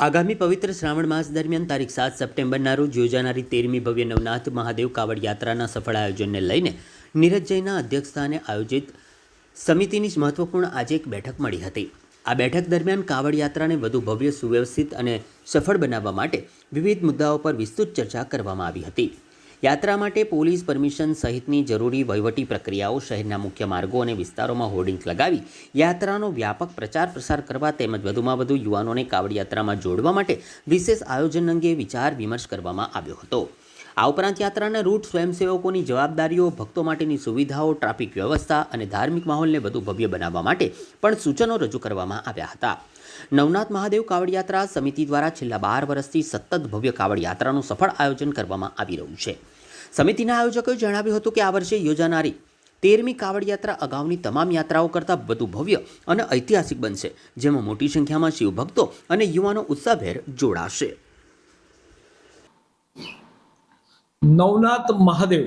આગામી પવિત્ર શ્રાવણ માસ દરમિયાન તારીખ 7 સપ્ટેમ્બરના રોજ યોજાનારી 13મી ભવ્ય નવનાથ મહાદેવ કાવડ યાત્રાના સફળ આયોજનને લઈને નીરજ જૈનના અધ્યક્ષસ્થાને આયોજિત સમિતિની મહત્વપૂર્ણ આજે એક બેઠક મળી હતી। આ બેઠક દરમિયાન કાવડ યાત્રાને વધુ ભવ્ય, સુવ્યવસ્થિત અને સફળ બનાવવા માટે વિવિધ મુદ્દાઓ પર વિસ્તૃત ચર્ચા કરવામાં આવી હતી। યાત્રા માટે પોલીસ પરમિશન સહિતની જરૂરી વહીવટી પ્રક્રિયાઓ, શહેરના મુખ્ય માર્ગો અને વિસ્તારોમાં હોર્ડિંગ્સ લગાવી યાત્રાનો વ્યાપક પ્રચાર પ્રસાર કરવા તેમજ વધુમાં વધુ યુવાનોને કાવડ યાત્રામાં જોડવા માટે વિશેષ આયોજન અંગે વિચાર વિમર્શ કરવામાં આવ્યો હતો। આ ઉપરાંત યાત્રાના રૂટ, સ્વયંસેવકોની જવાબદારીઓ, ભક્તો માટેની સુવિધાઓ, ટ્રાફિક વ્યવસ્થા અને ધાર્મિક માહોલને વધુ ભવ્ય બનાવવા માટે પણ સૂચનો રજૂ કરવામાં આવ્યા હતા। નવનાથ મહાદેવ કાવડ યાત્રા સમિતિ દ્વારા છેલ્લા 12 વર્ષથી સતત ભવ્ય કાવડ યાત્રાનું સફળ આયોજન કરવામાં આવી રહ્યું છે। સમિતિના આયોજકોએ જણાવ્યું હતું કે આ વર્ષે યોજાનારી 13મી કાવડ યાત્રા અગાઉની તમામ યાત્રાઓ કરતાં વધુ ભવ્ય અને ઐતિહાસિક બનશે, જેમાં મોટી સંખ્યામાં શિવભક્તો અને યુવાનો ઉત્સાહભેર જોડાશે। નવનાથ મહાદેવ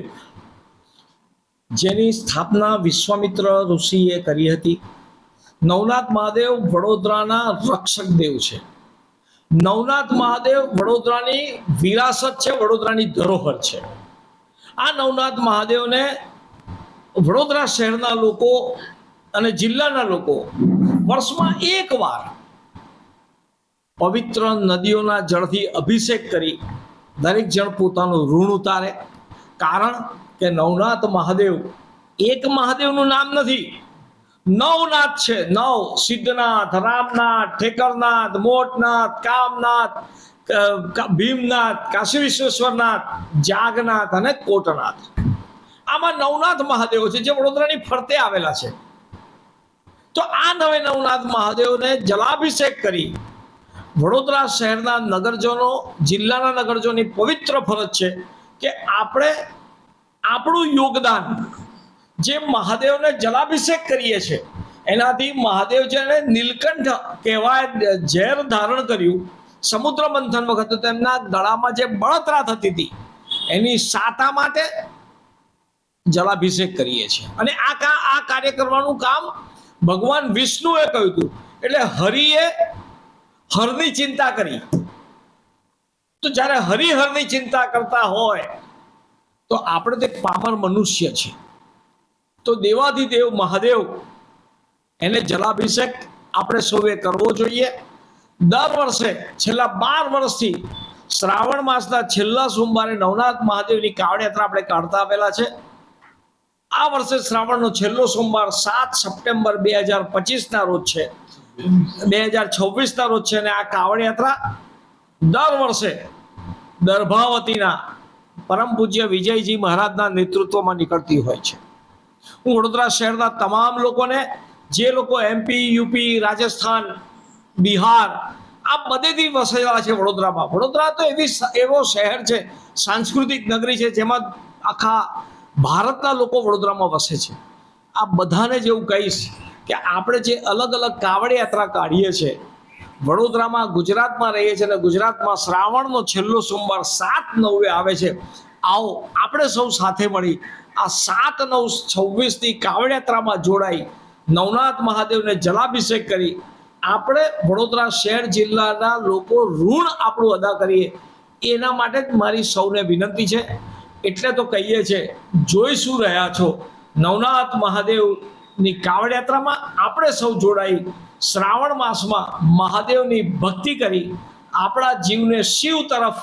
જેની સ્થાપના વિશ્વામિત્ર ઋષિએ કરી હતી। નવનાથ મહાદેવ વડોદરાના રક્ષક દેવ છે। નવનાથ મહાદેવ વડોદરાની વિરાસત છે, વડોદરાની ધરોહર છે। આ નવનાથ મહાદેવને વડોદરા શહેરના લોકો અને જિલ્લાના લોકો વર્ષમાં એકવાર પવિત્ર નદીઓના જળથી અભિષેક કરી દરેક જણ પોતાનું ઋણ ઉતારે। કારણ કે નવનાથ મહાદેવ એક મહાદેવનું નામ નથી, નવનાથ છે। નવ: સિદ્ધનાથ, રામનાથ, ઠેકરનાથ, મોટનાથ, કામનાથ, ભીમનાથ, કાશી વિશ્વેશ્વરનાથ, જાગનાથ અને કોટનાથ। આમાં નવનાથ મહાદેવ છે જે વડોદરાની ફરતે આવેલા છે। તો આ નવનાથ મહાદેવને જલાભિષેક કરી વડોદરા શહેરના નગરજનો, જિલ્લાના નગરજનોની પવિત્ર ફરજ છે કે આપણે આપણું યોગદાન જે મહાદેવને જલાભિષેક કરીએ છીએ એનાથી મહાદેવ જેને નીલકંઠ કહેવાય ઝેર ધારણ કર્યું સમુદ્ર મંથન વખતે, તેમના ગળામાં જે બળતરા થતી હતી એની શાતા માટે જલાભિષેક કરીએ છીએ। અને આ કાર્ય કરવાનું કામ ભગવાન વિષ્ણુએ કહ્યું હતું। એટલે હરિએ હરની ચિંતા કરી। તો જ્યારે હરિહરની ચિંતા કરતા હોય તો આપણે તો એક પામર મનુષ્ય છે, તો દેવાધિદેવ મહાદેવ એને જલાભિષેક આપણે સૌએ કરવો જોઈએ। દર વર્ષે છેલ્લા 12 વર્ષથી શ્રાવણ માસના છેલ્લા સોમવારે નવનાથ મહાદેવની કાવડ યાત્રા આપણે કાઢતા આવેલા છે। આ વર્ષે શ્રાવણનો છેલ્લો સોમવાર 7 સપ્ટેમ્બર 2025 ના રોજ છે, 2026 ના રોજ છે। અને આ કાવડ યાત્રા દર વર્ષે દર્ભાવતીના પરમ પૂજ્ય વિજયજી મહારાજના નેતૃત્વમાં નીકળતી હોય છે। હું વડોદરા શહેરના તમામ લોકોને, જે લોકો MP, UP, રાજસ્થાન, બિહાર આ બધેથી વસેલા છે વડોદરામાં, વડોદરા તો એવો શહેર છે, સાંસ્કૃતિક નગરી છે જેમાં આખા ભારતના લોકો વડોદરામાં વસે છે। આ બધાને જેવું કહીશ કે આપણે જે અલગ અલગ કાવડ યાત્રા કાઢીએ છીએ, વડોદરામાં, ગુજરાતમાં રહીએ છીએ અને ગુજરાતમાં શ્રાવણનો છેલ્લો સોમવાર 7/9 આવે છે। આવો આપણે સૌ સાથે મળી આ 7/9/26ની કાવડ યાત્રામાં જોડાઈ નવનાથ મહાદેવને જલાભિષેક કરી આપણે વડોદરા શહેર જિલ્લાના લોકો ઋણ આપણું અદા કરીએ, એના માટે જ મારી સૌને વિનંતી છે। એટલે તો કહીએ છીએ, જોઈ શું રહ્યા છો, નવનાથ મહાદેવની કાવડ યાત્રામાં આપણે સૌ જોડાઈ શ્રાવણ માસમાં મહાદેવની ભક્તિ કરી આપણા જીવને શિવ તરફ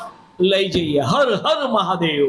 લઈ જઈએ। હર હર મહાદેવ।